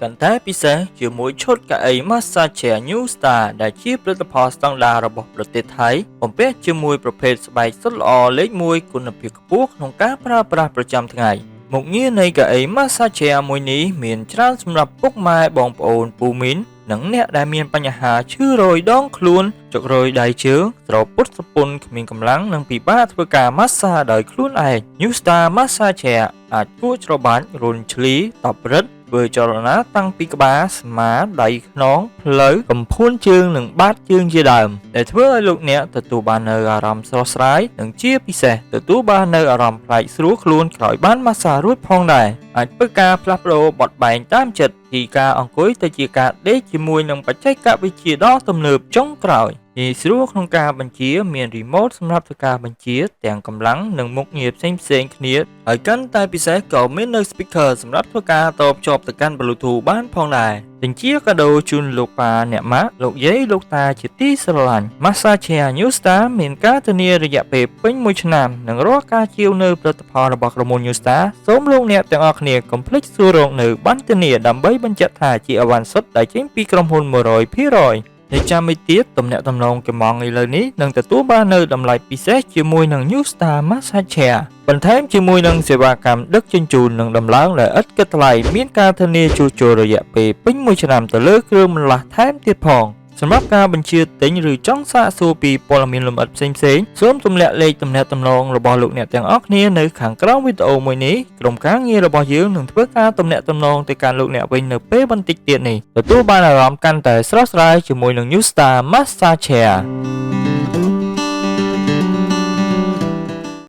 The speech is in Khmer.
กันแต่พิเศษជាមួយឈុតកៅអី Massage newstar ដែលជាផលិតផលស្តង់ដាររបស់ប្រទេសថៃបំពាក់ជាមួយប្រភេទស្បែកសុទ្ធល្អលេខ1គុណភាពខ្ពស់ក្នុងការប្រើប្រាស់ប្រចាំថ្ងៃមុខងារនៃកៅអី Massage មួយនេះមានច្រើនសម្រាប់ពុកម៉ែបងប្អូនពូមីននិងអ្នកដែលមានបញ្ហាឈឺរយដងខ្លួនចុករយដៃជើងស្រពុតសពុនគ្មានកម្លាំងនិងពិបាកធ្វើការម៉ាស្សាដោយខ្លួនឯង Newstar Massage អាចគួចច្របាច់រុនឆ្លីតបរឹតធ្វើចលនាតាំងពីក្បាលស្មាដៃខ្នងភ្លៅកំភួនជើងនិងបាតជើងជាដើមដែលធ្វើឲ្យលោកអ្នកទទួលបាននូវអារម្មណ៍ស្រស់ស្រាយនិងជាពិសេសទទួលបាននូវអារម្មណ៍ប្លែកស្រួលខ្លួនក្រោយបានម៉ាស្សារួចផងដែរអាចធ្វើការផ្លាស់ប្ដូរបត់បែនតាមចិត្តពីការអង្គុយទៅជាការដេកជាមួយនឹងបច្ចេកវិទ្យាដ៏ទំនើបចុងក្រោយងាយស្រួលក្នុងការបញ្ជាមាន remote សម្រាប់ធ្វើការបញ្ជាទាំងកម្លាំងនិងមុខងារផ្សេងៗគ្នាហើយកាន់តែពិសេសក៏មាននៅ speaker សម្រាប់ធ្វើការតភ្ជាប់ទៅកាន់ Bluetooth បានផងដែរទាំងជាកាដូជូនលោកប៉ាអ្នកម៉ាក់លោកយាយលោកតាជាទីស្រឡាញ់ Massage Newstar មានការធានារយៈពេលពេញ1ឆ្នាំនិងរាល់ការជាវនៅផលិតផលរបស់ក្រុមហ៊ុន Newstar សូមលោកអ្នកទាំងអស់គ្នាកុំភ្លេចសួររកនៅប័ណ្ណធានាដើម្បីបញ្ជាក់ថាជាអវ៉ាន់សុទ្ធដែលចេញពីក្រុមហ៊ុន 100%នៅចាំមួយទៀតទំនាក់ទំនងកម្មងឥឡូវនេះនឹងទទួលបាននៅតម្លៃពិសេសជាមួយនឹង Newstar Massage បន្ថែមជាមួយនឹងសេវាកម្មដឹកជញ្ជូននិងដំឡើងដែលឥតគិតថ្លៃមានការធានាជួសជុលរយៈពេលពេញ1ឆ្នាំទៅលើគ្រឿងបន្លាស់ថែមទៀតផងសម្រាប់ការបញ្ជាទិញឬចង់សាកសួរពីព័ត៌មានលម្អិតផ្សេងៗសូមទម្លាក់លេខទំនាក់ទំនងរបស់លោកអ្នកទាំងអស់គ្នានៅខាងក្រោមវីដេអូមួយនេះក្រុមការងាររបស់យើងនឹងធ្វើការទំនាក់ទំនងទៅកាន់លោកអ្នកវិញនៅពេលបន្តិចទៀតនេះទទួលបានអារម្មណ៍កាន់តែស្រស់ស្រាយជាមួយនឹង Newstar Massage